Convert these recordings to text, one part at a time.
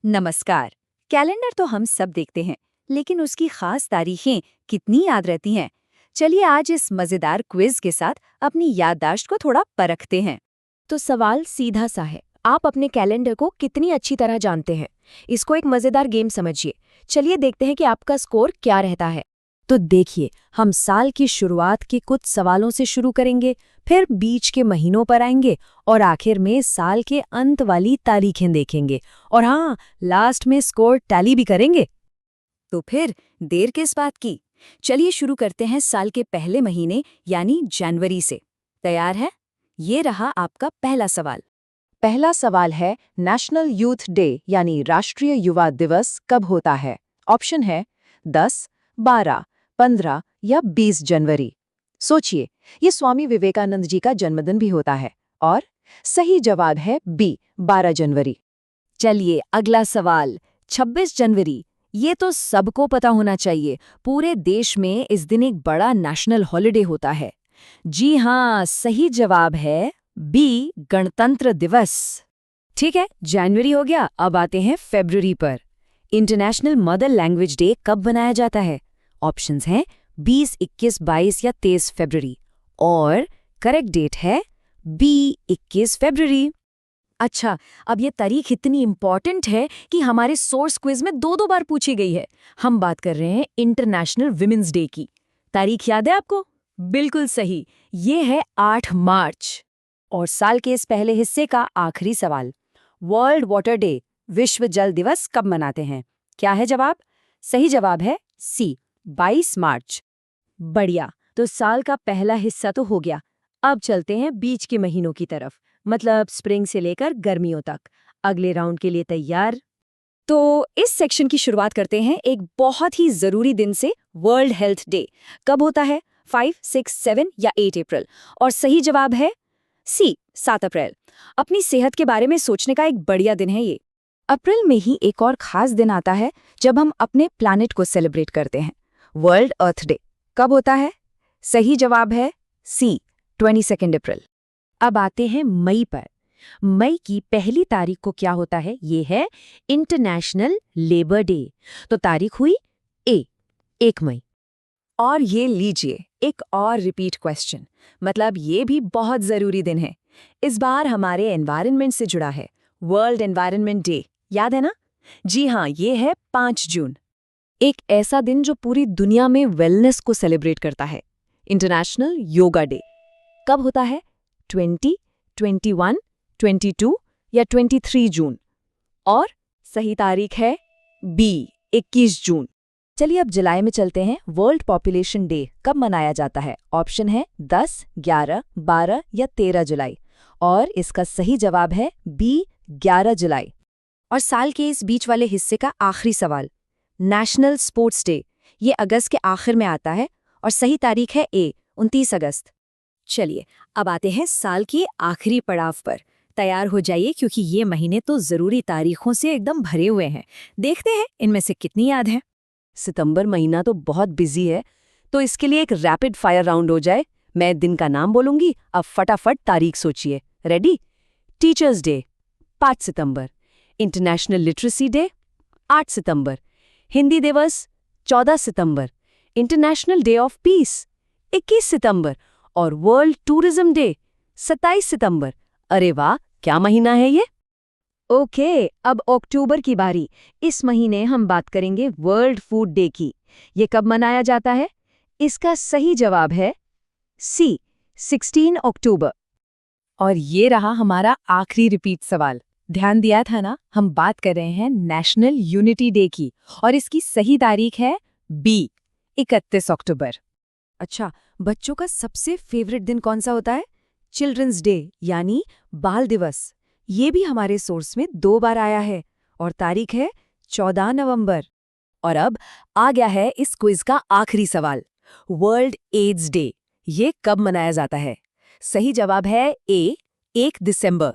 नमस्कार। कैलेंडर तो हम सब देखते हैं, लेकिन उसकी खास तारीखें कितनी याद रहती हैं? चलिए आज इस मजेदार क्विज के साथ अपनी याददाश्त को थोड़ा परखते हैं। तो सवाल सीधा सा है, आप अपने कैलेंडर को कितनी अच्छी तरह जानते हैं? इसको एक मजेदार गेम समझिए। चलिए देखते हैं कि आपका स्कोर क्या रहता है। तो देखिए, हम साल की शुरुआत के कुछ सवालों से शुरू करेंगे, फिर बीच के महीनों पर आएंगे और आखिर में साल के अंत वाली तारीखें देखेंगे। और हाँ, लास्ट में स्कोर टैली भी करेंगे। तो फिर देर किस बात की? चलिए शुरू करते हैं साल के पहले महीने यानी जनवरी से। तैयार है? ये रहा आपका पहला सवाल। पहला सवाल है, नेशनल यूथ डे यानी राष्ट्रीय युवा दिवस कब होता है? ऑप्शन है 10, 12, 15 या 20 जनवरी। सोचिए, ये स्वामी विवेकानंद जी का जन्मदिन भी होता है। और सही जवाब है बी, 12 जनवरी। चलिए अगला सवाल, 26 जनवरी। ये तो सबको पता होना चाहिए। पूरे देश में इस दिन एक बड़ा नेशनल हॉलिडे होता है। जी हाँ, सही जवाब है बी, गणतंत्र दिवस। ठीक है, जनवरी हो गया, अब आते हैं फरवरी पर। इंटरनेशनल मदर लैंग्वेज डे कब मनाया जाता है? ऑप्शंस हैं 20, 21, 22 या 23 फरवरी। और करेक्ट डेट है बी, 21 फरवरी। अच्छा, अब ये तारीख इतनी इम्पॉर्टेंट है कि हमारे सोर्स क्विज में दो बार पूछी गई है। हम बात कर रहे हैं इंटरनेशनल विमेंस डे की। तारीख याद है आपको? बिल्कुल सही, ये है 8 मार्च। और साल के इस पहले हिस्से का आखिरी सवाल, वर्ल्ड वाटर डे, विश्व जल दिवस कब मनाते हैं? क्या है जवाब? सही जवाब है सी, 22 मार्च। बढ़िया, तो साल का पहला हिस्सा तो हो गया। अब चलते हैं बीच के महीनों की तरफ, मतलब स्प्रिंग से लेकर गर्मियों तक। अगले राउंड के लिए तैयार? तो इस सेक्शन की शुरुआत करते हैं एक बहुत ही जरूरी दिन से, वर्ल्ड हेल्थ डे। कब होता है? 5, 6, 7 या 8 अप्रैल। और सही जवाब है सी, 7 अप्रैल। अपनी सेहत के बारे में सोचने का एक बढ़िया दिन है ये। अप्रैल में ही एक और खास दिन आता है जब हम अपने प्लैनेट को सेलिब्रेट करते हैं, वर्ल्ड अर्थ डे। कब होता है? सही जवाब है सी, 22 अप्रैल। अब आते हैं मई पर। मई की पहली तारीख को क्या होता है? ये है इंटरनेशनल लेबर डे। तो तारीख हुई ए, 1 मई। और ये लीजिए एक और रिपीट क्वेश्चन, मतलब ये भी बहुत जरूरी दिन है। इस बार हमारे एनवायरनमेंट से जुड़ा है, वर्ल्ड एनवायरनमेंट डे। याद है ना? जी हाँ, ये है 5 जून। एक ऐसा दिन जो पूरी दुनिया में वेलनेस को सेलिब्रेट करता है, इंटरनेशनल योगा डे। कब होता है? 20, 21, 22 या 23 जून। और सही तारीख है बी, 21 जून। चलिए अब जुलाई में चलते हैं। वर्ल्ड पॉपुलेशन डे कब मनाया जाता है? ऑप्शन है 10, 11, 12 या 13 जुलाई। और इसका सही जवाब है बी, 11 जुलाई। और साल के इस बीच वाले हिस्से का आखिरी सवाल, नेशनल स्पोर्ट्स डे। ये अगस्त के आखिर में आता है और सही तारीख है ए, 29 अगस्त। चलिए अब आते हैं साल के आखिरी पड़ाव पर। तैयार हो जाइए क्योंकि ये महीने तो जरूरी तारीखों से एकदम भरे हुए हैं। देखते हैं इनमें से कितनी याद है। सितंबर महीना तो बहुत बिजी है, तो इसके लिए एक रैपिड फायर राउंड हो जाए। मैं दिन का नाम बोलूंगी, अब फटाफट तारीख सोचिए। रेडी? टीचर्स डे 5 सितंबर, इंटरनेशनल लिटरेसी डे 8 सितंबर, हिंदी दिवस 14 सितंबर, इंटरनेशनल डे ऑफ पीस 21 सितंबर और वर्ल्ड टूरिज्म डे 27 सितंबर। अरे वाह, क्या महीना है ये! ओके, अब अक्टूबर की बारी। इस महीने हम बात करेंगे वर्ल्ड फूड डे की। ये कब मनाया जाता है? इसका सही जवाब है सी, 16 अक्टूबर। और ये रहा हमारा आखिरी रिपीट सवाल। ध्यान दिया था ना? हम बात कर रहे हैं नेशनल यूनिटी डे की और इसकी सही तारीख है बी, 31 अक्टूबर। अच्छा, बच्चों का सबसे फेवरेट दिन कौन सा होता है? चिल्ड्रंस डे यानी बाल दिवस। ये भी हमारे सोर्स में 2 बार आया है और तारीख है 14 नवंबर। और अब आ गया है इस क्विज का आखिरी सवाल, वर्ल्ड एड्स डे। ये कब मनाया जाता है? सही जवाब है ए, 1 दिसंबर।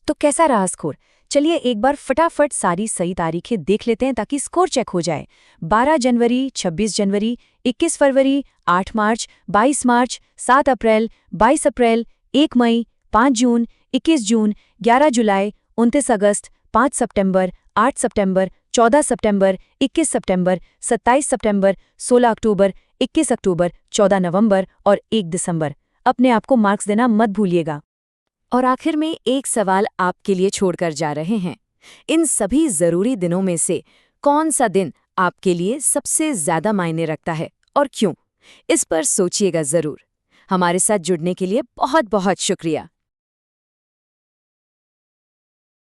तो कैसा रहा स्कोर? चलिए एक बार फटाफट सारी सही तारीखें देख लेते हैं ताकि स्कोर चेक हो जाए। 12 जनवरी, 26 जनवरी, 21 फरवरी, 8 मार्च, 22 मार्च, 7 अप्रैल, 22 अप्रैल, 1 मई, 5 जून, 21 जून, 11 जुलाई, 29 अगस्त, 5 सितंबर, 8 सितंबर, 14 सितंबर, 21 सितंबर, 27 सितंबर, 16 अक्टूबर, 21 अक्टूबर, 14 नवंबर और 1 दिसंबर। अपने आप को मार्क्स देना मत भूलिएगा। और आखिर में एक सवाल आपके लिए छोड़कर जा रहे हैं। इन सभी जरूरी दिनों में से कौन सा दिन आपके लिए सबसे ज्यादा मायने रखता है और क्यों? इस पर सोचिएगा जरूर। हमारे साथ जुड़ने के लिए बहुत बहुत शुक्रिया।